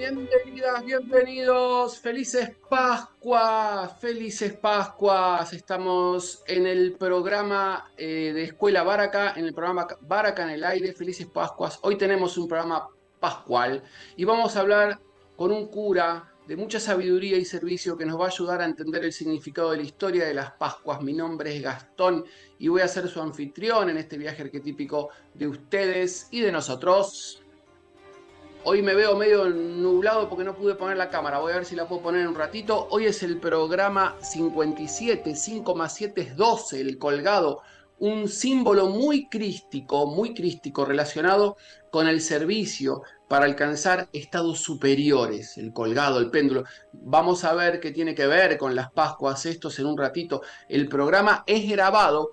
Bienvenidas, bienvenidos, felices Pascuas, felices Pascuas. Estamos en el programa de Escuela Baraca, en el programa Baraca en el aire, felices Pascuas. Hoy tenemos un programa pascual y vamos a hablar con un cura de mucha sabiduría y servicio que nos va a ayudar a entender el significado de la historia de las Pascuas. Mi nombre es Gastón y voy a ser su anfitrión en este viaje arquetípico de ustedes y de nosotros. Hoy me veo medio nublado porque no pude poner la cámara. Voy a ver si la puedo poner en un ratito. Hoy es el programa 57. 5 más 7 es 12, el colgado. Un símbolo muy crístico relacionado con el servicio para alcanzar estados superiores. El colgado, el péndulo. Vamos a ver qué tiene que ver con las Pascuas estos en un ratito. El programa es grabado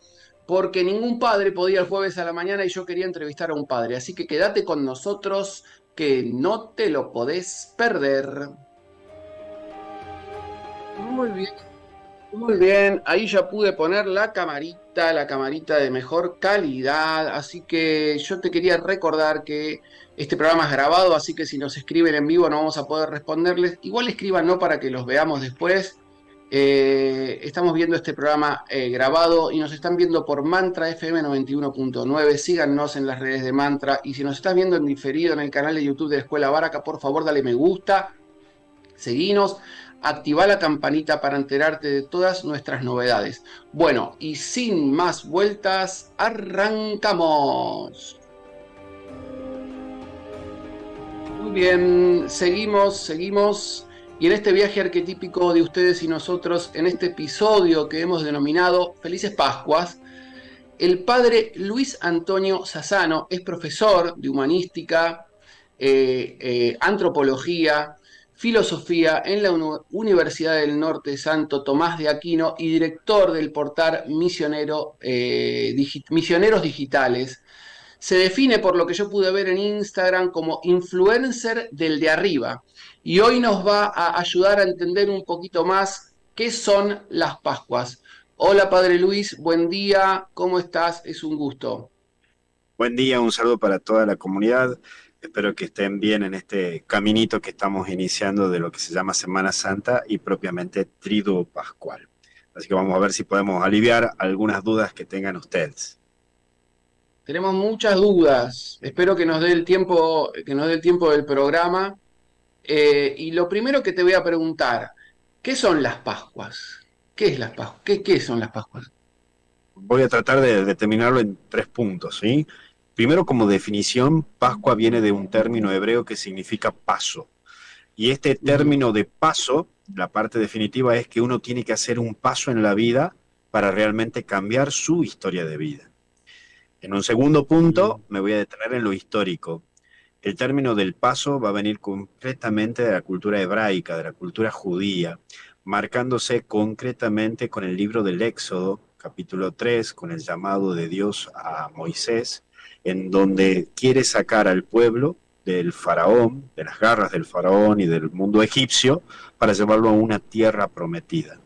porque ningún padre podía el jueves a la mañana y yo quería entrevistar a un padre. Así que quédate con nosotros que no te lo podés perder. Muy bien, muy bien. Ahí ya pude poner la camarita de mejor calidad. Así que yo te quería recordar que este programa es grabado, así que si nos escriben en vivo no vamos a poder responderles. Igual escriban no para que los veamos después. Estamos viendo este programa grabado y nos están viendo por Mantra FM 91.9. Síganos en las redes de Mantra y si nos estás viendo en diferido en el canal de YouTube de la Escuela Baraca, por favor dale me gusta, seguinos, activa la campanita para enterarte de todas nuestras novedades. Bueno, y sin más vueltas, arrancamos. Muy bien, seguimos. Y en este viaje arquetípico de ustedes y nosotros, en este episodio que hemos denominado Felices Pascuas, el padre Luis Antonio Sassano es profesor de humanística, antropología, filosofía en la Universidad del Norte Santo Tomás de Aquino y director del portal Misioneros Digitales. Se define, por lo que yo pude ver en Instagram, como influencer del de arriba. Y hoy nos va a ayudar a entender un poquito más qué son las Pascuas. Hola, Padre Luis, buen día, ¿cómo estás? Es un gusto. Buen día, un saludo para toda la comunidad. Espero que estén bien en este caminito que estamos iniciando de lo que se llama Semana Santa y propiamente Triduo Pascual. Así que vamos a ver si podemos aliviar algunas dudas que tengan ustedes. Tenemos muchas dudas, espero que nos dé el tiempo, que nos dé el tiempo del programa. Y lo primero que te voy a preguntar, ¿qué son las Pascuas? ¿Qué es las Pascuas? ¿Qué son las Pascuas? Voy a tratar de determinarlo en 3 puntos, ¿sí? Primero, como definición, Pascua viene de un término hebreo que significa paso. Y este Ujú. término de paso, la parte definitiva es que uno tiene que hacer un paso en la vida para realmente cambiar su historia de vida. En un segundo punto, me voy a detener en lo histórico. El término del paso va a venir concretamente de la cultura hebraica, de la cultura judía, marcándose concretamente con el libro del Éxodo, capítulo 3, con el llamado de Dios a Moisés, en donde quiere sacar al pueblo del faraón, de las garras del faraón y del mundo egipcio, para llevarlo a una tierra prometida.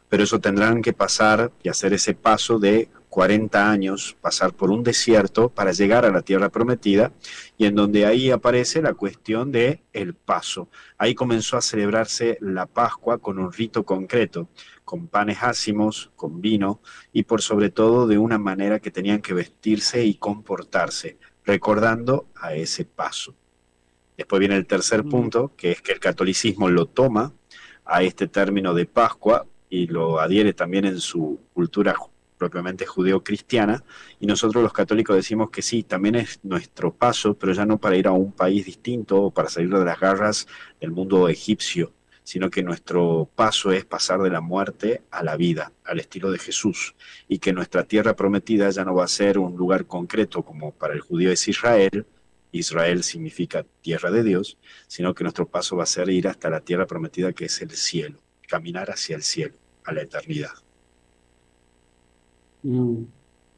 Pero eso tendrán que pasar y hacer ese paso de 40 años, pasar por un desierto para llegar a la tierra prometida, y en donde ahí aparece la cuestión de el paso. Ahí comenzó a celebrarse la Pascua con un rito concreto, con panes ácimos, con vino, y por sobre todo de una manera que tenían que vestirse y comportarse, recordando a ese paso. Después viene el tercer punto, que es que el catolicismo lo toma a este término de Pascua y lo adhiere también en su cultura propiamente judeo-cristiana, y nosotros los católicos decimos que sí, también es nuestro paso, pero ya no para ir a un país distinto o para salir de las garras del mundo egipcio, sino que nuestro paso es pasar de la muerte a la vida, al estilo de Jesús, y que nuestra tierra prometida ya no va a ser un lugar concreto como para el judío es Israel. Israel significa tierra de Dios, sino que nuestro paso va a ser ir hasta la tierra prometida que es el cielo, caminar hacia el cielo, a la eternidad. Mm.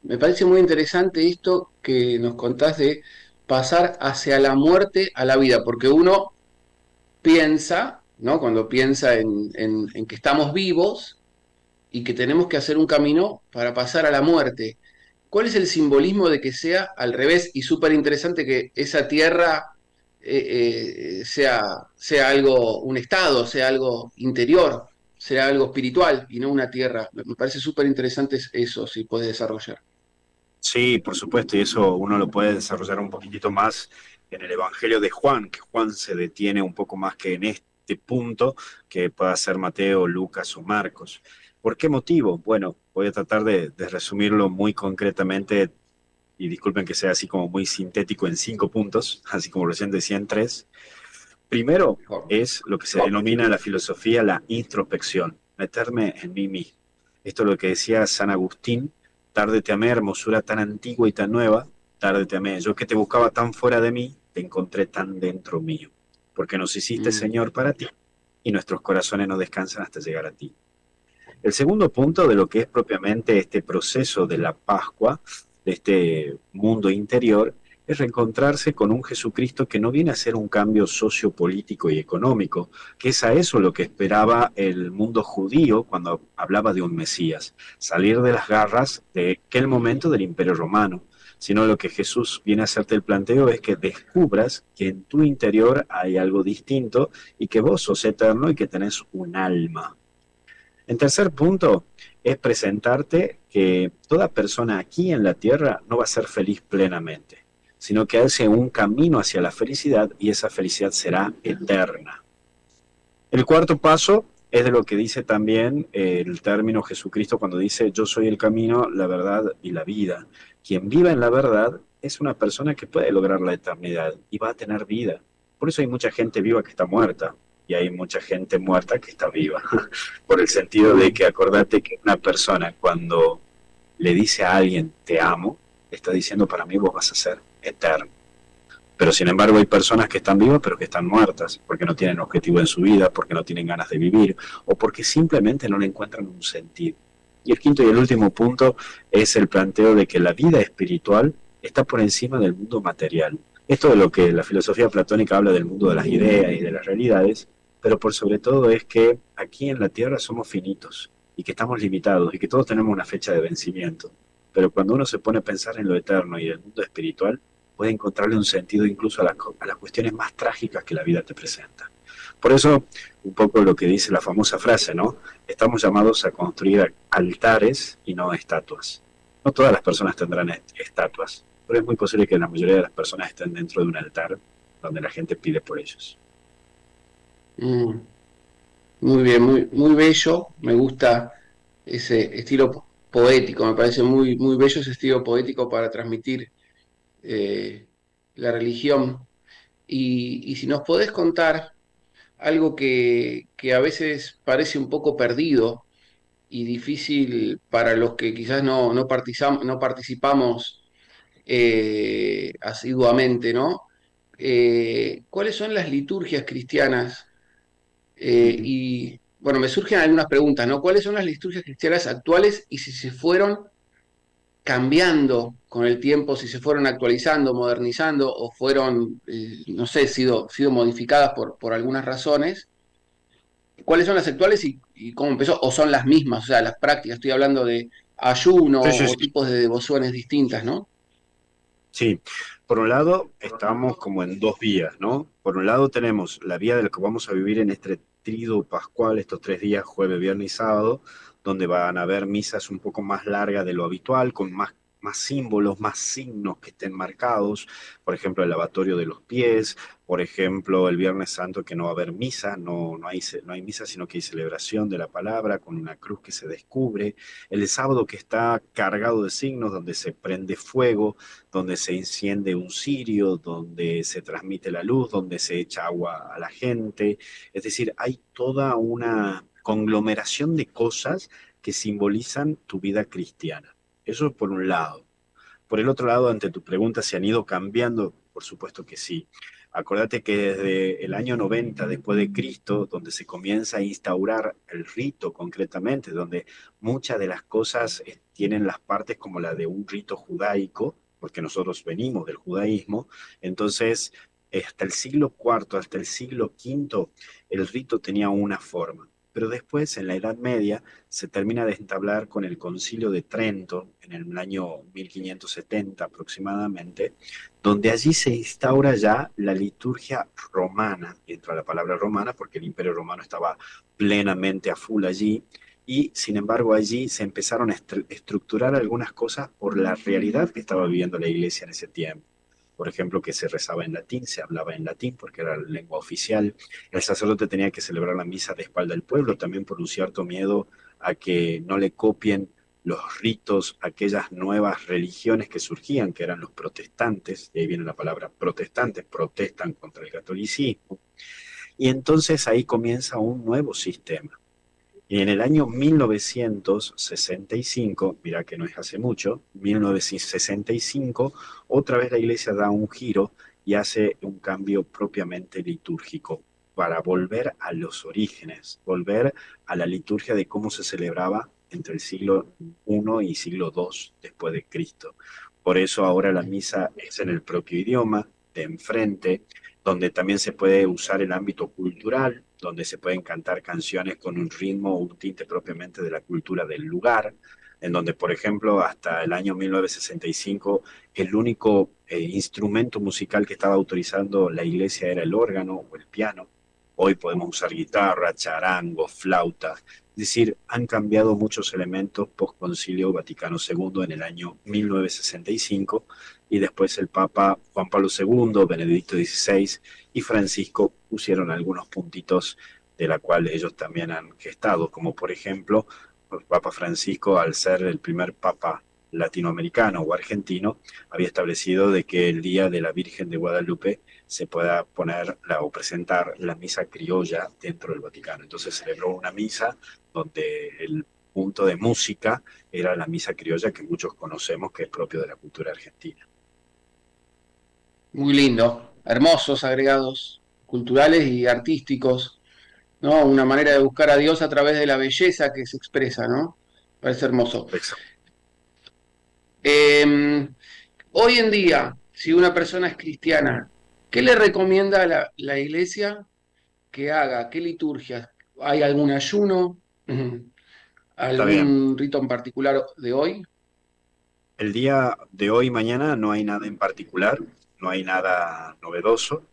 Me parece muy interesante esto que nos contás de pasar hacia la muerte a la vida, porque uno piensa, ¿no? Cuando piensa en que estamos vivos y que tenemos que hacer un camino para pasar a la muerte. ¿Cuál es el simbolismo de que sea al revés? Y súper interesante que esa tierra sea algo, un estado, sea algo interior, sea algo espiritual y no una tierra. Me parece súper interesante eso, si puedes desarrollar. Sí, por supuesto, y eso uno lo puede desarrollar un poquitito más en el Evangelio de Juan, que Juan se detiene un poco más que en este punto, que pueda ser Mateo, Lucas o Marcos. ¿Por qué motivo? Bueno, voy a tratar de resumirlo muy concretamente, y disculpen que sea así como muy sintético en 5 puntos, así como recién decía en 3. Primero Mejor. es lo que se denomina en la filosofía la introspección, meterme en mí mismo. Esto es lo que decía San Agustín: tarde te amé, hermosura tan antigua y tan nueva, tarde te amé. Yo que te buscaba tan fuera de mí, te encontré tan dentro mío. Porque nos hiciste, Mm, Señor, para ti, y nuestros corazones no descansan hasta llegar a ti. El segundo punto de lo que es propiamente este proceso de la Pascua, de este mundo interior, es reencontrarse con un Jesucristo que no viene a ser un cambio sociopolítico y económico, que es a eso lo que esperaba el mundo judío cuando hablaba de un Mesías, salir de las garras de aquel momento del Imperio Romano, sino lo que Jesús viene a hacerte el planteo es que descubras que en tu interior hay algo distinto y que vos sos eterno y que tenés un alma. En tercer punto, es presentarte que toda persona aquí en la tierra no va a ser feliz plenamente, sino que hace un camino hacia la felicidad y esa felicidad será eterna. El cuarto paso es de lo que dice también el término Jesucristo cuando dice: yo soy el camino, la verdad y la vida. Quien viva en la verdad es una persona que puede lograr la eternidad y va a tener vida. Por eso hay mucha gente viva que está muerta y hay mucha gente muerta que está viva. Por el sentido de mm. que acordate que una persona cuando le dice a alguien te amo, está diciendo: para mí vos vas a ser eterno. Pero sin embargo hay personas que están vivas pero que están muertas, porque no tienen objetivo en su vida, porque no tienen ganas de vivir, o porque simplemente no le encuentran un sentido. Y el quinto y el último punto es el planteo de que la vida espiritual está por encima del mundo material. Esto de lo que la filosofía platónica habla del mundo de las ideas y de las realidades, pero por sobre todo es que aquí en la Tierra somos finitos y que estamos limitados y que todos tenemos una fecha de vencimiento. Pero cuando uno se pone a pensar en lo eterno y el mundo espiritual, puede encontrarle un sentido incluso a las cuestiones más trágicas que la vida te presenta. Por eso, un poco lo que dice la famosa frase, ¿no? Estamos llamados a construir altares y no estatuas. No todas las personas tendrán estatuas, pero es muy posible que la mayoría de las personas estén dentro de un altar donde la gente pide por ellos. Mm. Muy bien, muy bello. Me gusta ese estilo poético. Me parece muy bello ese estilo poético para transmitir eh, la religión. Y si nos podés contar algo que a veces parece un poco perdido y difícil para los que quizás no participamos asiduamente, ¿no? ¿Cuáles son las liturgias cristianas? Y bueno, me surgen algunas preguntas, ¿no? ¿Cuáles son las liturgias cristianas actuales y si se fueron cambiando con el tiempo, si se fueron actualizando, modernizando o fueron, no sé, sido modificadas por algunas razones? ¿Cuáles son las actuales y cómo empezó? ¿O son las mismas? O sea, las prácticas, estoy hablando de ayuno Sí, sí, o sí. tipos de devociones distintas, ¿no? Sí, por un lado estamos como en dos vías, ¿no? Por un lado tenemos la vía de lo que vamos a vivir en este tríodo pascual, estos 3 días, jueves, viernes y sábado, donde van a haber misas un poco más largas de lo habitual, con más símbolos, más signos que estén marcados, por ejemplo, el lavatorio de los pies, por ejemplo, el Viernes Santo que no va a haber misa, no hay misa, sino que hay celebración de la palabra con una cruz que se descubre, el sábado que está cargado de signos, donde se prende fuego, donde se enciende un cirio, donde se transmite la luz, donde se echa agua a la gente. Es decir, hay toda una conglomeración de cosas que simbolizan tu vida cristiana. Eso por un lado. Por el otro lado, ante tu pregunta, ¿se han ido cambiando? Por supuesto que sí. Acordate que desde el año 90 después de Cristo, donde se comienza a instaurar el rito concretamente, donde muchas de las cosas tienen las partes como la de un rito judaico, porque nosotros venimos del judaísmo, entonces hasta el siglo IV, hasta el siglo V, el rito tenía una forma. pero después, en la Edad Media, se termina de entablar con el Concilio de Trento, en el año 1570 aproximadamente, donde allí se instaura ya la liturgia romana, y entra la palabra romana porque el Imperio Romano estaba plenamente a full allí, y sin embargo allí se empezaron a estructurar algunas cosas por la realidad que estaba viviendo la iglesia en ese tiempo. Por ejemplo, que se rezaba en latín, se hablaba en latín porque era la lengua oficial. El sacerdote tenía que celebrar la misa de espalda del pueblo, también por un cierto miedo a que no le copien los ritos, aquellas nuevas religiones que surgían, que eran los protestantes, y ahí viene la palabra protestantes, protestan contra el catolicismo. Y entonces ahí comienza un nuevo sistema. Y en el año 1965, mira que no es hace mucho, 1965, otra vez la iglesia da un giro y hace un cambio propiamente litúrgico para volver a los orígenes, volver a la liturgia de cómo se celebraba entre el siglo I y siglo II después de Cristo. Por eso ahora la misa es en el propio idioma, de enfrente, donde también se puede usar el ámbito cultural, donde se pueden cantar canciones con un ritmo o un tinte propiamente de la cultura del lugar, en donde, por ejemplo, hasta el año 1965, el único instrumento musical que estaba autorizando la iglesia era el órgano o el piano. Hoy podemos usar guitarra, charango, flauta. Es decir, han cambiado muchos elementos post-concilio Vaticano II en el año 1965 y después el Papa Juan Pablo II, Benedicto XVI y Francisco pusieron algunos puntitos de la cual ellos también han gestado, como por ejemplo, el Papa Francisco, al ser el primer Papa latinoamericano o argentino, había establecido de que el Día de la Virgen de Guadalupe se pueda poner o presentar la misa criolla dentro del Vaticano. Entonces celebró una misa donde el punto de música era la misa criolla que muchos conocemos, que es propio de la cultura argentina. Muy lindo, hermosos agregados culturales y artísticos, ¿no? Una manera de buscar a Dios a través de la belleza que se expresa, ¿no? Parece hermoso. Eh, Hoy en día, si una persona es cristiana, ¿qué le recomienda la iglesia que haga? ¿Qué liturgia? ¿Hay algún ayuno? Está bien. ¿Algún rito en particular de hoy? El día de hoy y mañana no hay nada en particular, no hay nada novedoso,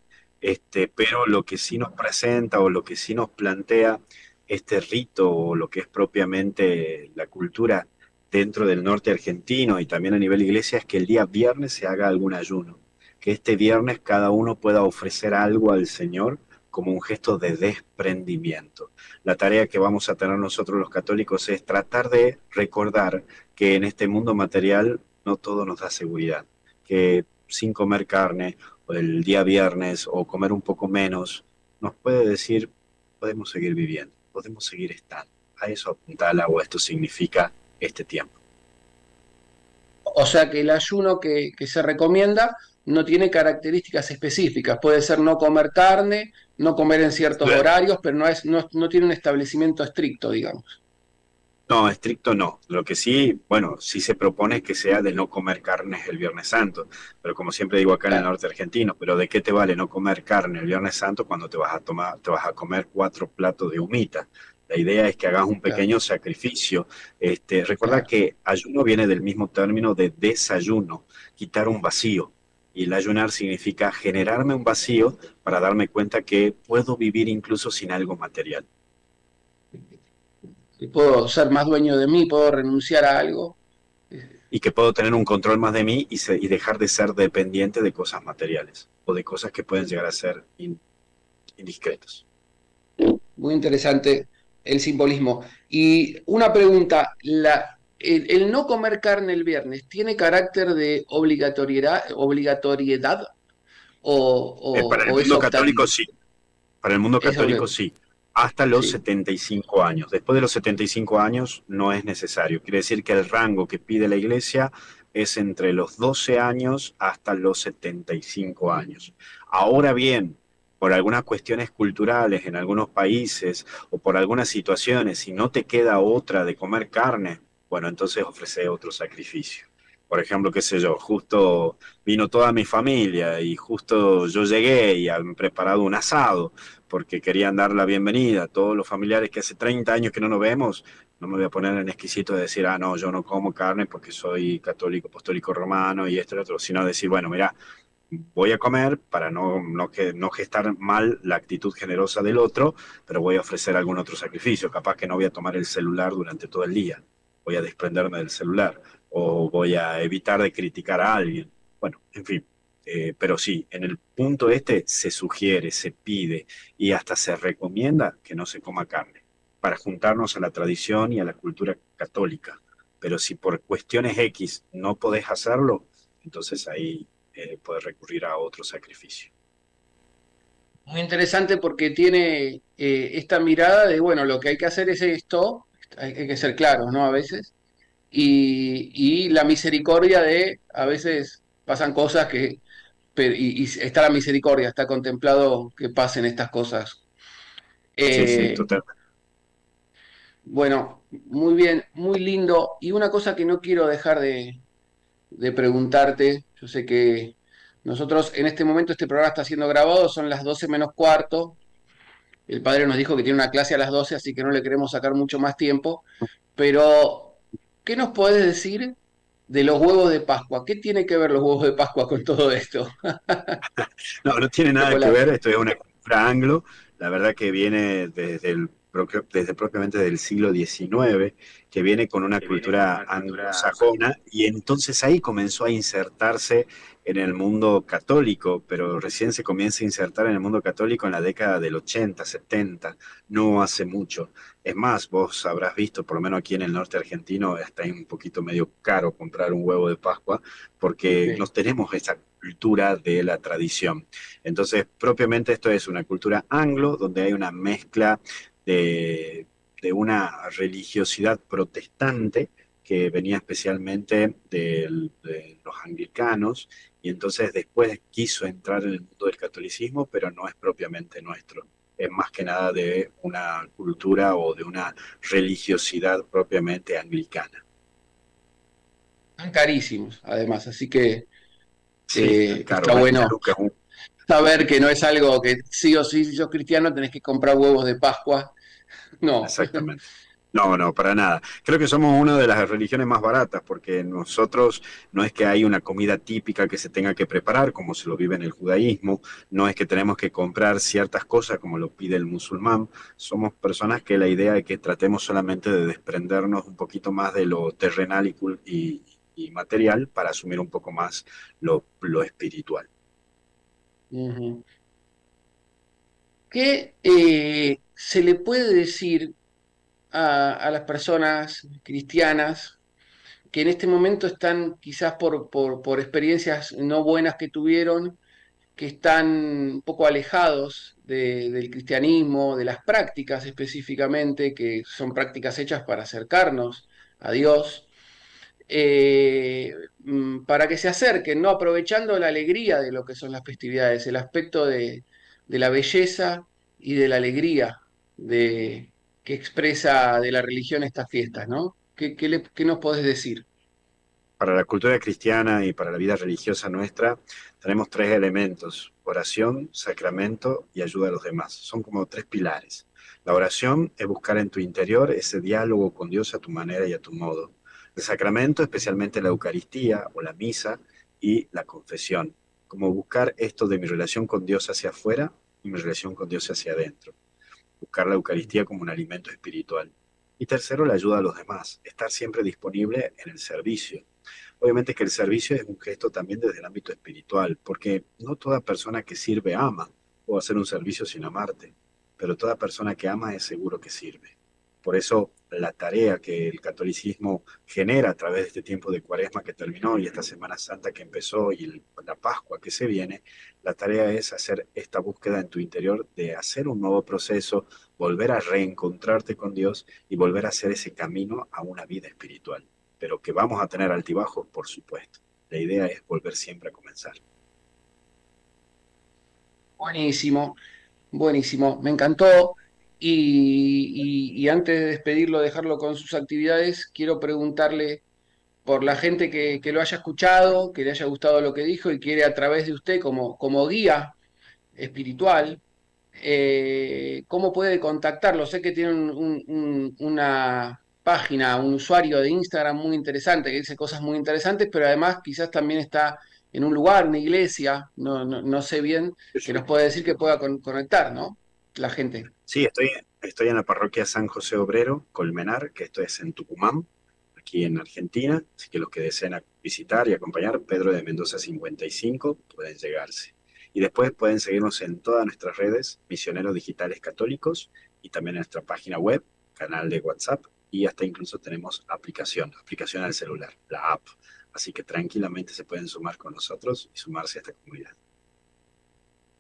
pero lo que sí nos presenta o lo que sí nos plantea este rito o lo que es propiamente la cultura dentro del norte argentino y también a nivel iglesia es que el día viernes se haga algún ayuno, que este viernes cada uno pueda ofrecer algo al Señor como un gesto de desprendimiento. La tarea que vamos a tener nosotros los católicos es tratar de recordar que en este mundo material no todo nos da seguridad, que sin comer carne o el día viernes o comer un poco menos nos puede decir podemos seguir viviendo, podemos seguir estando. A eso apunta el agua, esto significa este tiempo. O sea que el ayuno que se recomienda no tiene características específicas. Puede ser no comer carne, no comer en ciertos horarios, pero no tiene un establecimiento estricto, digamos. No, estricto no. Lo que sí, bueno, sí se propone que sea de no comer carnes el Viernes Santo, pero como siempre digo acá en el Claro, norte argentino, pero ¿de qué te vale no comer carne el Viernes Santo cuando te vas a comer 4 platos de humita? La idea es que hagas un claro, pequeño sacrificio. Recuerda claro. que ayuno viene del mismo término de desayuno, quitar un vacío. Y el ayunar significa generarme un vacío para darme cuenta que puedo vivir incluso sin algo material. Si puedo ser más dueño de mí, puedo renunciar a algo. Y que puedo tener un control más de mí y dejar de ser dependiente de cosas materiales o de cosas que pueden llegar a ser indiscretas. Muy interesante el simbolismo. Y una pregunta, el no comer carne el viernes, ¿tiene carácter de obligatoriedad Para el o es mundo católico optativo? sí, para el mundo Es católico obligatorio. sí, hasta los Sí, 75 años. Después de los 75 años no es necesario. Quiere decir que el rango que pide la iglesia es entre los 12 años hasta los 75 años. Ahora bien, por algunas cuestiones culturales en algunos países o por algunas situaciones, si no te queda otra de comer carne, bueno, entonces ofrece otro sacrificio. Por ejemplo, qué sé yo, justo vino toda mi familia y justo yo llegué y han preparado un asado porque querían dar la bienvenida a todos los familiares que hace 30 años que no nos vemos. No me voy a poner en exquisito de decir, ah, no, yo no como carne porque soy católico, apostólico romano y esto y lo otro, sino decir, bueno, mira, voy a comer para no gestar mal la actitud generosa del otro, pero voy a ofrecer algún otro sacrificio. Capaz que no voy a tomar el celular durante todo el día, voy a desprenderme del celular o voy a evitar de criticar a alguien. Bueno, en fin. Pero sí, en el punto este se sugiere, se pide y hasta se recomienda que no se coma carne para juntarnos a la tradición y a la cultura católica. Pero si por cuestiones X no podés hacerlo, entonces ahí puede recurrir a otro sacrificio. Muy interesante porque tiene esta mirada de, bueno, lo que hay que hacer es esto, hay que ser claros, ¿no? A veces, y la misericordia de, a veces pasan cosas que, y está la misericordia, está contemplado que pasen estas cosas. Sí, sí, Eh, total. bueno, muy bien, muy lindo. Y una cosa que no quiero dejar de preguntarte, yo sé que nosotros en este momento este programa está siendo grabado, son las 12 menos cuarto. El padre nos dijo que tiene una clase a las 12, así que no le queremos sacar mucho más tiempo. Pero, ¿qué nos podés decir de los huevos de Pascua? ¿Qué tiene que ver los huevos de Pascua con todo esto? No, no tiene nada que ver, Chocolate. esto es una cultura anglo, la verdad que viene desde propiamente del siglo XIX, que viene con una cultura anglosajona, y entonces ahí comenzó a insertarse en el mundo católico, pero recién se comienza a insertar en el mundo católico en la década del 80, 70, no hace mucho. Es más, vos habrás visto, por lo menos aquí en el norte argentino, está un poquito medio caro comprar un huevo de Pascua, porque no Sí. tenemos esa cultura de la tradición. Entonces, propiamente esto es una cultura anglo, donde hay una mezcla de una religiosidad protestante que venía especialmente de los anglicanos, y entonces después quiso entrar en el mundo del catolicismo, pero no es propiamente nuestro. Es más que nada de una cultura o de una religiosidad propiamente anglicana. Están carísimos, además, así que Sí, tan caro, está 20 bueno lucas. saber que no es algo que sí o sí, si sos cristiano, tenés que comprar huevos de Pascua. No. Exactamente. No, no, para nada. Creo que somos una de las religiones más baratas porque nosotros no es que hay una comida típica que se tenga que preparar como se lo vive en el judaísmo, no es que tenemos que comprar ciertas cosas como lo pide el musulmán. Somos personas que la idea es que tratemos solamente de desprendernos un poquito más de lo terrenal y material para asumir un poco más lo espiritual. Ujú. ¿Qué se le puede decir a las personas cristianas que en este momento están quizás por experiencias no buenas que tuvieron, que están un poco alejados del cristianismo, de las prácticas específicamente, que son prácticas hechas para acercarnos a Dios, para que se acerquen, ¿no? Aprovechando la alegría de lo que son las festividades, el aspecto de la belleza y de la alegría de, que expresa de la religión estas fiestas, ¿no? ¿Qué nos podés decir? Para la cultura cristiana y para la vida religiosa nuestra, tenemos tres elementos: oración, sacramento y ayuda a los demás. Son como tres pilares. La oración es buscar en tu interior ese diálogo con Dios a tu manera y a tu modo. El sacramento, especialmente la Eucaristía o la misa, y la confesión, como buscar esto de mi relación con Dios hacia afuera y mi relación con Dios hacia adentro. Buscar la Eucaristía como un alimento espiritual. Y tercero, la ayuda a los demás, estar siempre disponible en el servicio. Obviamente que el servicio es un gesto también desde el ámbito espiritual, porque no toda persona que sirve ama o hacer un servicio sin amarte, pero toda persona que ama es seguro que sirve. Por eso la tarea que el catolicismo genera a través de este tiempo de Cuaresma que terminó y esta Semana Santa que empezó y la Pascua que se viene, la tarea es hacer esta búsqueda en tu interior de hacer un nuevo proceso, volver a reencontrarte con Dios y volver a hacer ese camino a una vida espiritual, pero que vamos a tener altibajos, por supuesto. La idea es volver siempre a comenzar. Buenísimo, buenísimo, me encantó. Y antes de despedirlo, dejarlo con sus actividades, quiero preguntarle por la gente que lo haya escuchado, que le haya gustado lo que dijo y quiere a través de usted como guía espiritual, ¿cómo puede contactarlo? Sé que tiene una página, un usuario de Instagram muy interesante, que dice cosas muy interesantes, pero además quizás también está en un lugar, una iglesia, no sé bien, que nos puede decir que pueda conectar, ¿no? La gente. Sí, estoy en la parroquia San José Obrero, Colmenar, que esto es en Tucumán, aquí en Argentina. Así que los que deseen visitar y acompañar, Pedro de Mendoza 55, pueden llegarse. Y después pueden seguirnos en todas nuestras redes, Misioneros Digitales Católicos, y también en nuestra página web, canal de WhatsApp, y hasta incluso tenemos aplicación al celular, la app. Así que tranquilamente se pueden sumar con nosotros y sumarse a esta comunidad.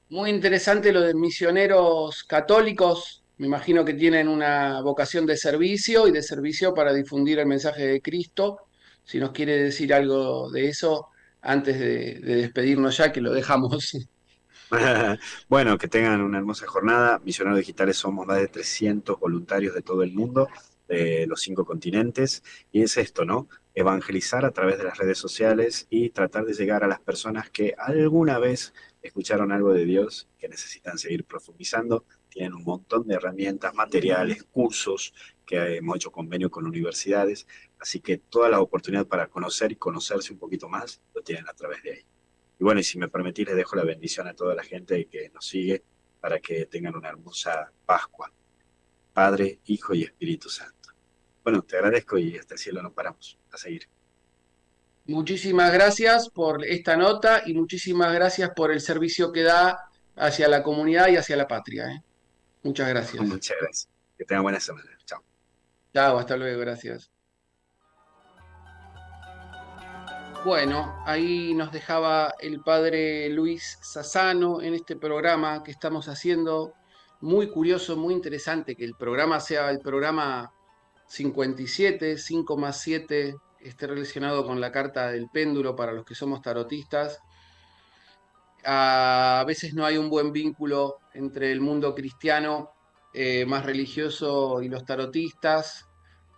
Muy interesante lo de misioneros católicos. Me imagino que tienen una vocación de servicio y de servicio para difundir el mensaje de Cristo. Si nos quiere decir algo de eso antes de despedirnos ya, que lo dejamos. Bueno, que tengan una hermosa jornada. Misioneros Digitales somos más de 300 voluntarios de todo el mundo, de los 5 continentes, y es esto, ¿no? Evangelizar a través de las redes sociales y tratar de llegar a las personas que alguna vez escucharon algo de Dios, que necesitan seguir profundizando. Tienen un montón de herramientas, materiales, cursos, que hemos hecho convenio con universidades, así que toda la oportunidad para conocer y conocerse un poquito más lo tienen a través de ahí. Y bueno, y si me permitís, les dejo la bendición a toda la gente que nos sigue para que tengan una hermosa Pascua. Padre, Hijo y Espíritu Santo. Bueno, te agradezco y hasta el cielo no paramos. A seguir. Muchísimas gracias por esta nota y muchísimas gracias por el servicio que da hacia la comunidad y hacia la patria, ¿eh? Muchas gracias. Muchas gracias. Que tengan buena semana. Chao. Chao, hasta luego, gracias. Bueno, ahí nos dejaba el padre Luis Sassano en este programa que estamos haciendo. Muy curioso, muy interesante que el programa sea el programa 57, 5 más 7, esté relacionado con la carta del péndulo para los que somos tarotistas. A veces no hay un buen vínculo entre el mundo cristiano más religioso y los tarotistas,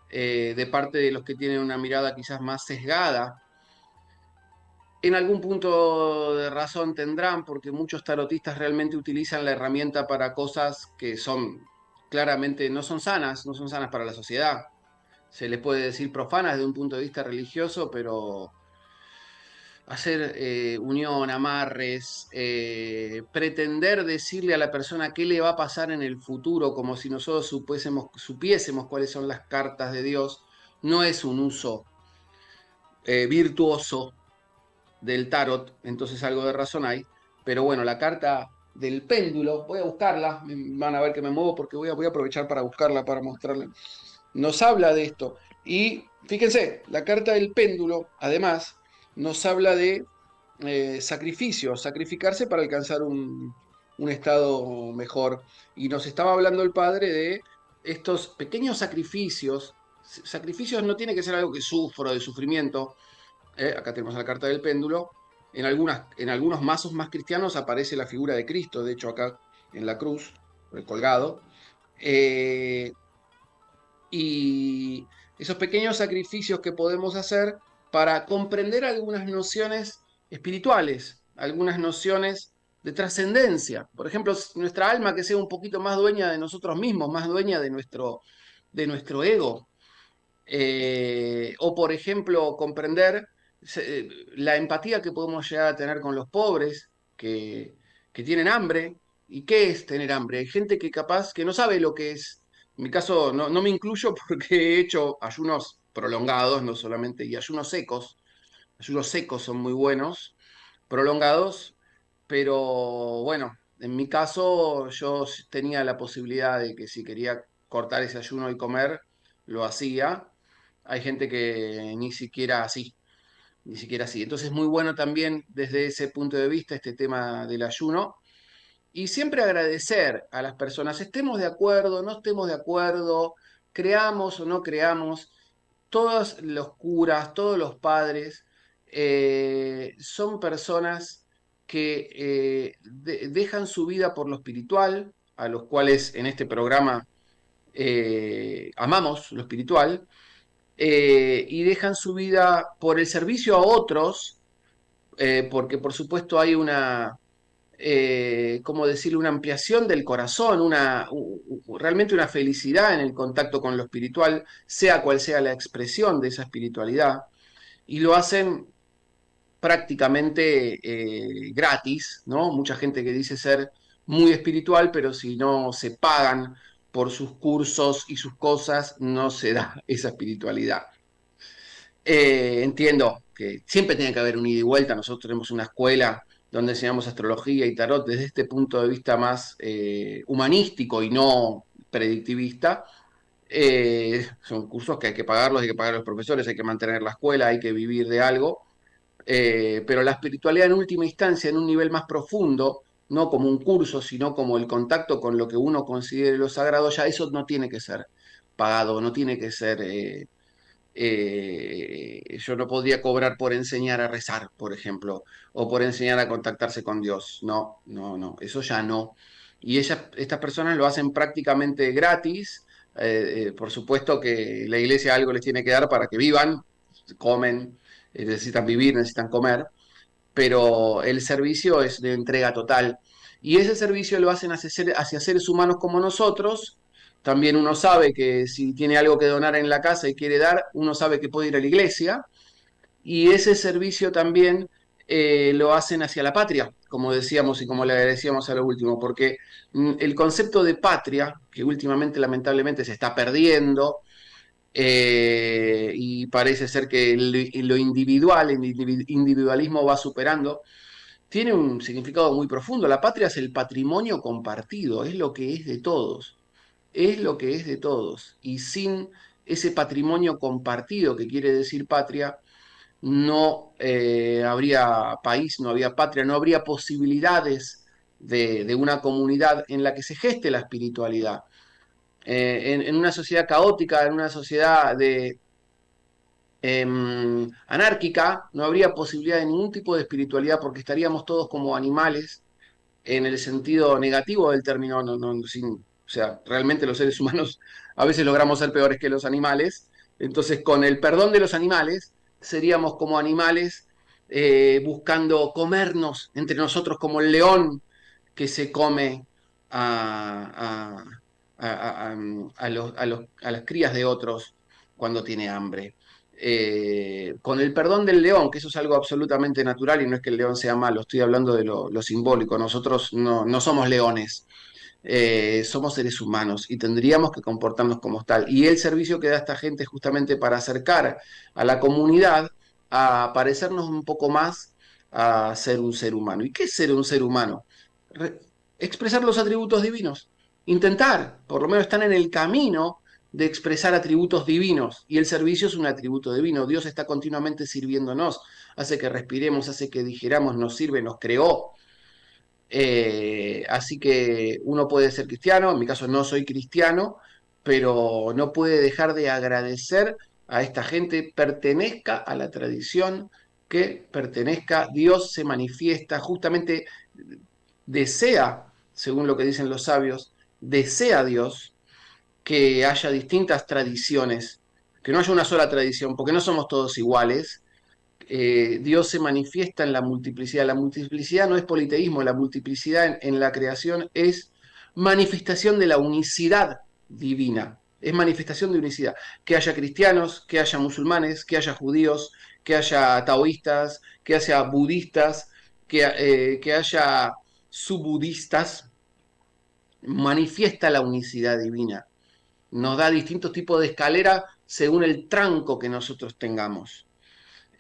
de parte de los que tienen una mirada quizás más sesgada. En algún punto de razón tendrán, porque muchos tarotistas realmente utilizan la herramienta para cosas que son claramente no son sanas para la sociedad. Se les puede decir profanas desde un punto de vista religioso, pero hacer unión, amarres, pretender decirle a la persona qué le va a pasar en el futuro, como si nosotros supiésemos cuáles son las cartas de Dios, no es un uso virtuoso del tarot, entonces algo de razón hay. Pero bueno, la carta del péndulo, voy a buscarla, van a ver que me muevo porque voy a aprovechar para buscarla, para mostrarla. Nos habla de esto. Y fíjense, la carta del péndulo, además, nos habla de sacrificio, sacrificarse para alcanzar un estado mejor. Y nos estaba hablando el padre de estos pequeños sacrificios. Sacrificios no tiene que ser algo que sufro, de sufrimiento, acá tenemos la carta del péndulo. En algunos mazos más cristianos aparece la figura de Cristo, de hecho acá en la cruz, colgado. Eh, y esos pequeños sacrificios que podemos hacer para comprender algunas nociones espirituales, algunas nociones de trascendencia. Por ejemplo, nuestra alma que sea un poquito más dueña de nosotros mismos, más dueña de nuestro ego, o, por ejemplo, comprender la empatía que podemos llegar a tener con los pobres que tienen hambre. ¿Y qué es tener hambre? Hay gente que capaz que no sabe lo que es. En mi caso no me incluyo porque he hecho ayunos prolongados, no solamente, y ayunos secos. Ayunos secos son muy buenos, prolongados, pero bueno, en mi caso yo tenía la posibilidad de que si quería cortar ese ayuno y comer, lo hacía. Hay gente que ni siquiera así, ni siquiera así. Entonces es muy bueno también desde ese punto de vista este tema del ayuno. Y siempre agradecer a las personas, estemos de acuerdo, no estemos de acuerdo, creamos o no creamos, todos los curas, todos los padres, son personas que dejan su vida por lo espiritual, a los cuales en este programa amamos lo espiritual, y dejan su vida por el servicio a otros, porque por supuesto hay una, ¿cómo decirlo?, una ampliación del corazón, realmente una felicidad en el contacto con lo espiritual, sea cual sea la expresión de esa espiritualidad, y lo hacen prácticamente gratis, ¿no? Mucha gente que dice ser muy espiritual, pero si no se pagan por sus cursos y sus cosas, no se da esa espiritualidad. Entiendo que siempre tiene que haber un ida y vuelta. Nosotros tenemos una escuela donde enseñamos astrología y tarot desde este punto de vista más humanístico y no predictivista. Son cursos que hay que pagarlos, hay que pagar a los profesores, hay que mantener la escuela, hay que vivir de algo. Pero la espiritualidad en última instancia, en un nivel más profundo, no como un curso, sino como el contacto con lo que uno considere lo sagrado, ya eso no tiene que ser pagado, no tiene que ser yo no podría cobrar por enseñar a rezar, por ejemplo, o por enseñar a contactarse con Dios. No, no, no, eso ya no. Y estas personas lo hacen prácticamente gratis. Por supuesto que la iglesia algo les tiene que dar para que vivan, comen, necesitan vivir, necesitan comer, pero el servicio es de entrega total. Y ese servicio lo hacen hacia seres humanos como nosotros. También uno sabe que si tiene algo que donar en la casa y quiere dar, uno sabe que puede ir a la iglesia. Y ese servicio también lo hacen hacia la patria, como decíamos y como le decíamos a lo último, porque el concepto de patria, que últimamente lamentablemente se está perdiendo, y parece ser que lo individual, el individualismo va superando, tiene un significado muy profundo. La patria es el patrimonio compartido, es lo que es de todos, es lo que es de todos. Y sin ese patrimonio compartido, que quiere decir patria, no habría país, no habría patria, no habría posibilidades de una comunidad en la que se geste la espiritualidad. En una sociedad caótica, en una sociedad anárquica, no habría posibilidad de ningún tipo de espiritualidad porque estaríamos todos como animales en el sentido negativo del término, o sea, realmente los seres humanos a veces logramos ser peores que los animales, entonces con el perdón de los animales seríamos como animales buscando comernos entre nosotros como el león que se come a, a las crías de otros cuando tiene hambre. Con el perdón del león, que eso es algo absolutamente natural y no es que el león sea malo, estoy hablando de lo simbólico, nosotros no somos leones, somos seres humanos y tendríamos que comportarnos como tal. Y el servicio que da esta gente es justamente para acercar a la comunidad a parecernos un poco más a ser un ser humano. ¿Y qué es ser un ser humano? Re- Expresar los atributos divinos, intentar, por lo menos están en el camino de expresar atributos divinos, y el servicio es un atributo divino. Dios está continuamente sirviéndonos, hace que respiremos, hace que digiramos, nos sirve, nos creó. Así que uno puede ser cristiano, en mi caso no soy cristiano, pero no puede dejar de agradecer a esta gente, pertenezca a la tradición que pertenezca, Dios se manifiesta, justamente desea, según lo que dicen los sabios, desea Dios que haya distintas tradiciones, que no haya una sola tradición, porque no somos todos iguales. Dios se manifiesta en la multiplicidad. La multiplicidad no es politeísmo, la multiplicidad en la creación es manifestación de la unicidad divina, es manifestación de unicidad. Que haya cristianos, que haya musulmanes, que haya judíos, que haya taoístas, que haya budistas, que haya subbudistas, manifiesta la unicidad divina. Nos da distintos tipos de escalera según el tranco que nosotros tengamos.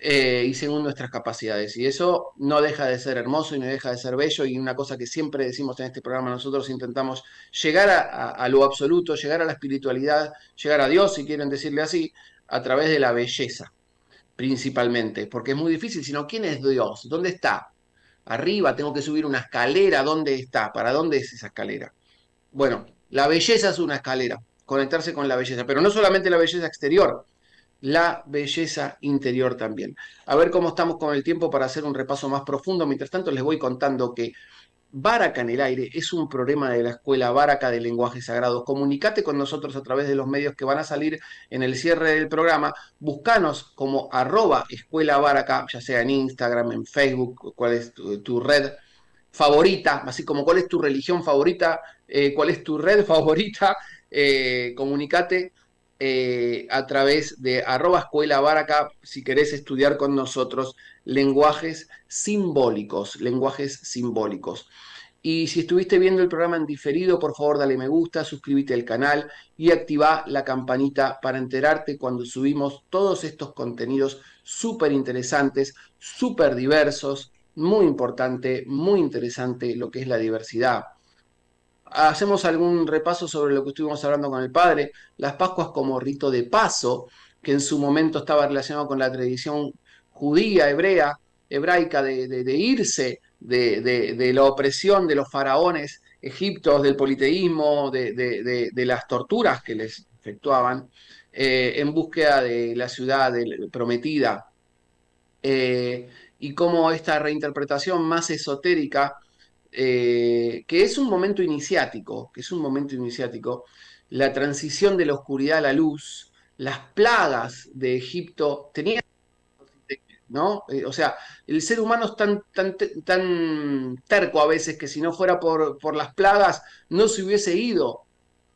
Y según nuestras capacidades. Y eso no deja de ser hermoso y no deja de ser bello. Y una cosa que siempre decimos en este programa, nosotros intentamos llegar a lo absoluto, llegar a la espiritualidad, llegar a Dios, si quieren decirle así, a través de la belleza, principalmente. Porque es muy difícil, sino ¿quién es Dios? ¿Dónde está? Arriba, tengo que subir una escalera, ¿dónde está? ¿Para dónde es esa escalera? Bueno, la belleza es una escalera, conectarse con la belleza, pero no solamente la belleza exterior, la belleza interior también. A ver cómo estamos con el tiempo para hacer un repaso más profundo. Mientras tanto, les voy contando que Baraca en el aire es un programa de la Escuela Baraca de Lenguaje Sagrado. Comunicate con nosotros a través de los medios que van a salir en el cierre del programa. Buscanos como @Escuela Baraca, ya sea en Instagram, en Facebook, cuál es tu red favorita, así como cuál es tu religión favorita, cuál es tu red favorita. Comunicate a través de @Escuela Baraca si querés estudiar con nosotros lenguajes simbólicos, lenguajes simbólicos. Y si estuviste viendo el programa en diferido, por favor dale me gusta, suscríbete al canal y activa la campanita para enterarte cuando subimos todos estos contenidos súper interesantes, súper diversos, muy importante, muy interesante lo que es la diversidad. Hacemos algún repaso sobre lo que estuvimos hablando con el padre, las Pascuas como rito de paso, que en su momento estaba relacionado con la tradición judía, hebraica, de irse de la opresión de los faraones egipcios, del politeísmo, de las torturas que les efectuaban, en búsqueda de la ciudad prometida. Y cómo esta reinterpretación más esotérica que es un momento iniciático, la transición de la oscuridad a la luz, las plagas de Egipto tenían, ¿no? O sea, el ser humano es tan terco a veces que si no fuera por las plagas no se hubiese ido.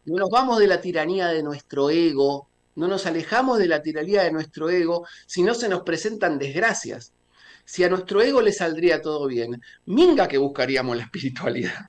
No nos vamos de la tiranía de nuestro ego, no nos alejamos de la tiranía de nuestro ego, si no se nos presentan desgracias. Si a nuestro ego le saldría todo bien, minga que buscaríamos la espiritualidad.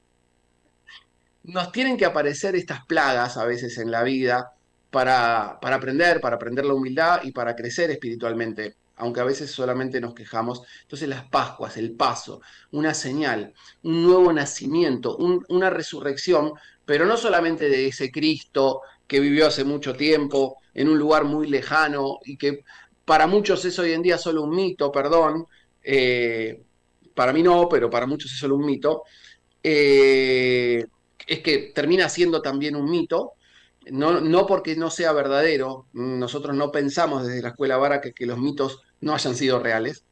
Nos tienen que aparecer estas plagas a veces en la vida para aprender la humildad y para crecer espiritualmente, aunque a veces solamente nos quejamos. Entonces las Pascuas, el paso, una señal, un nuevo nacimiento, una resurrección, pero no solamente de ese Cristo que vivió hace mucho tiempo en un lugar muy lejano y que para muchos es hoy en día solo un mito, perdón, para mí no, pero para muchos es solo un mito, eh, es que termina siendo también un mito, no porque no sea verdadero, nosotros no pensamos desde la escuela vara que los mitos no hayan sido reales,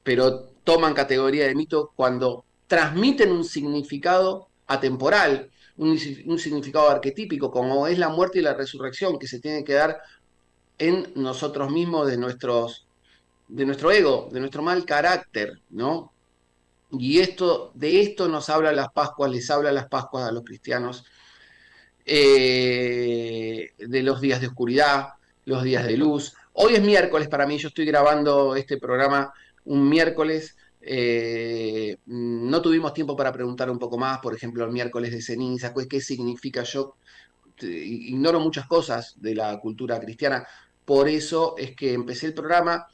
pero toman categoría de mito cuando transmiten un significado atemporal, un significado arquetípico, como es la muerte y la resurrección que se tiene que dar en nosotros mismos, de nuestro ego, de nuestro mal carácter, ¿no? Y de esto nos habla las Pascuas, les habla las Pascuas a los cristianos, de los días de oscuridad, los días de luz. Hoy es miércoles para mí, yo estoy grabando este programa un miércoles. No tuvimos tiempo para preguntar un poco más, por ejemplo, el miércoles de ceniza, qué significa. Yo ignoro muchas cosas de la cultura cristiana, por eso es que empecé el programa,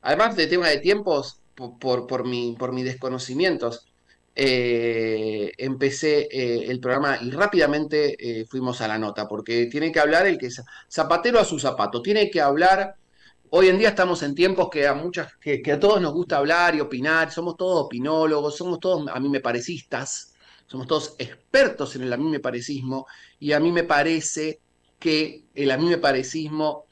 además de tema de tiempos, por mis desconocimientos. Empecé el programa y rápidamente fuimos a la nota, porque tiene que hablar el que es zapatero a su zapato, tiene que hablar. Hoy en día estamos en tiempos que a todos nos gusta hablar y opinar, somos todos opinólogos, somos todos a mí me parecistas, somos todos expertos en el a mí me parecismo, y a mí me parece que el a mí me parecismo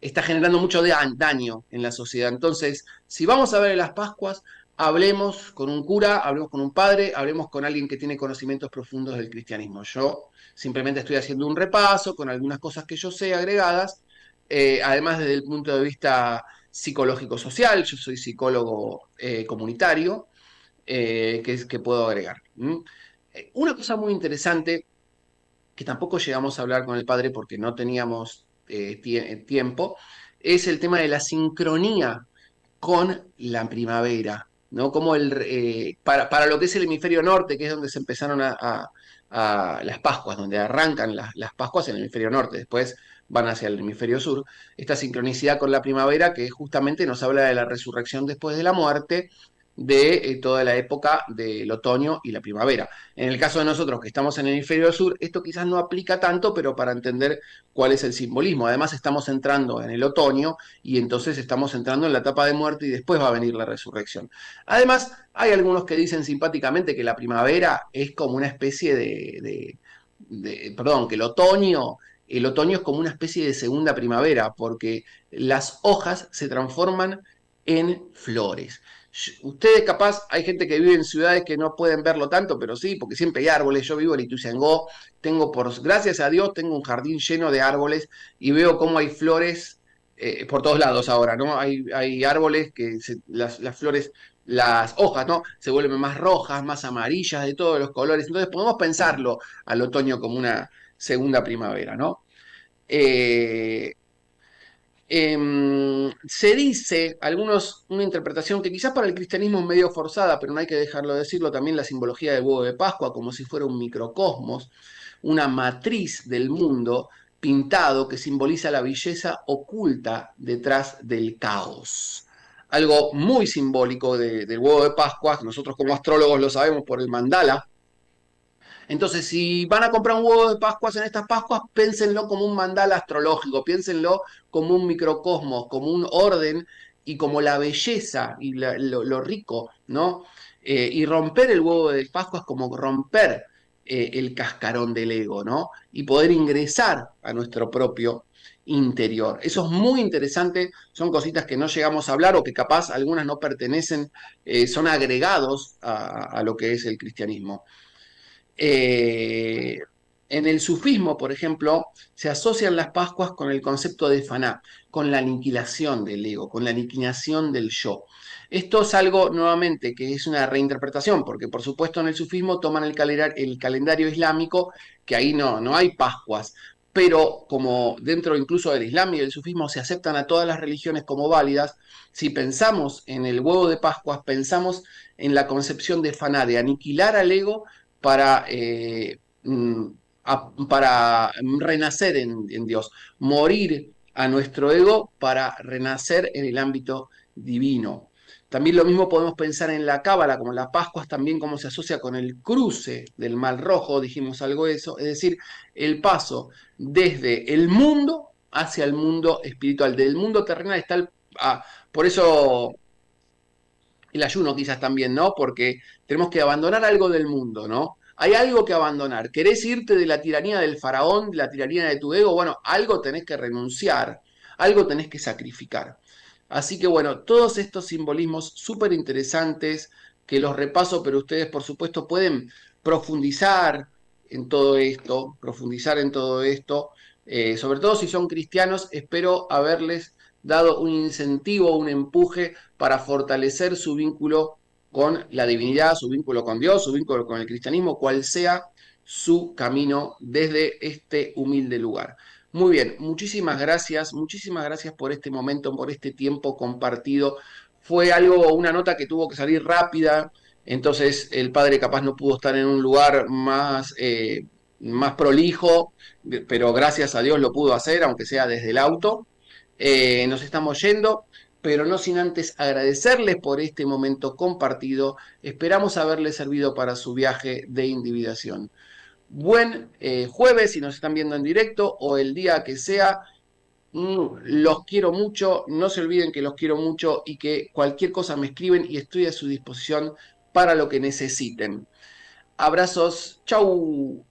está generando mucho daño en la sociedad. Entonces, si vamos a ver las Pascuas, hablemos con un cura, hablemos con un padre, hablemos con alguien que tiene conocimientos profundos del cristianismo. Yo simplemente estoy haciendo un repaso con algunas cosas que yo sé agregadas, además desde el punto de vista psicológico-social, yo soy psicólogo comunitario, que puedo agregar. Una cosa muy interesante que tampoco llegamos a hablar con el padre porque no teníamos tiempo, es el tema de la sincronía con la primavera, ¿no? Como para lo que es el hemisferio norte, que es donde se empezaron a las Pascuas, donde arrancan las Pascuas en el hemisferio norte, después van hacia el hemisferio sur, esta sincronicidad con la primavera que justamente nos habla de la resurrección después de la muerte, de toda la época del otoño y la primavera. En el caso de nosotros que estamos en el hemisferio sur, esto quizás no aplica tanto, pero para entender cuál es el simbolismo. Además estamos entrando en el otoño y entonces estamos entrando en la etapa de muerte y después va a venir la resurrección. Además, hay algunos que dicen simpáticamente que la primavera es como una especie perdón, que el otoño es como una especie de segunda primavera, porque las hojas se transforman en flores. Ustedes capaz, hay gente que vive en ciudades que no pueden verlo tanto, pero sí, porque siempre hay árboles. Yo vivo en Ituzaingó, gracias a Dios, tengo un jardín lleno de árboles y veo cómo hay flores por todos lados ahora, ¿no? Hay árboles que las flores, las hojas, ¿no? Se vuelven más rojas, más amarillas, de todos los colores. Entonces podemos pensarlo al otoño como una segunda primavera, ¿no? Eh, Se dice, una interpretación que quizás para el cristianismo es medio forzada, pero no hay que dejarlo de decirlo, también la simbología del huevo de Pascua, como si fuera un microcosmos, una matriz del mundo pintado que simboliza la belleza oculta detrás del caos. Algo muy simbólico del huevo de Pascua, que nosotros como astrólogos lo sabemos por el mandala. Entonces, si van a comprar un huevo de Pascuas en estas Pascuas, piénsenlo como un mandala astrológico, piénsenlo como un microcosmos, como un orden y como la belleza y lo rico, ¿no? Y romper el huevo de Pascuas como romper el cascarón del ego, ¿no? Y poder ingresar a nuestro propio interior. Eso es muy interesante, son cositas que no llegamos a hablar o que capaz algunas no pertenecen, son agregados a lo que es el cristianismo. Eh, en el sufismo, por ejemplo, se asocian las Pascuas con el concepto de faná, con la aniquilación del ego, con la aniquilación del yo. Esto es algo, nuevamente, que es una reinterpretación, porque por supuesto en el sufismo toman el calendario islámico, que ahí no hay Pascuas, pero como dentro incluso del Islam y del sufismo se aceptan a todas las religiones como válidas, si pensamos en el huevo de Pascuas, pensamos en la concepción de faná, de aniquilar al ego para, para renacer en Dios, morir a nuestro ego para renacer en el ámbito divino. También lo mismo podemos pensar en la Cábala, como la Pascua, también como se asocia con el cruce del Mar Rojo, dijimos algo de eso, es decir, el paso desde el mundo hacia el mundo espiritual. Del mundo terrenal está por eso el ayuno quizás también, ¿no? Porque tenemos que abandonar algo del mundo, ¿no? Hay algo que abandonar. ¿Querés irte de la tiranía del faraón, de la tiranía de tu ego? Bueno, algo tenés que renunciar, algo tenés que sacrificar. Así que bueno, todos estos simbolismos súper interesantes que los repaso, pero ustedes por supuesto pueden profundizar en todo esto, sobre todo si son cristianos, espero haberles dado un incentivo, un empuje para fortalecer su vínculo con la divinidad, su vínculo con Dios, su vínculo con el cristianismo, cual sea su camino desde este humilde lugar. Muy bien, muchísimas gracias por este momento, por este tiempo compartido. Fue una nota que tuvo que salir rápida, entonces el padre capaz no pudo estar en un lugar más prolijo, pero gracias a Dios lo pudo hacer, aunque sea desde el auto. Nos estamos yendo, pero no sin antes agradecerles por este momento compartido. Esperamos haberles servido para su viaje de individuación. Buen jueves si nos están viendo en directo o el día que sea. Los quiero mucho, no se olviden que los quiero mucho y que cualquier cosa me escriben y estoy a su disposición para lo que necesiten. Abrazos, chau.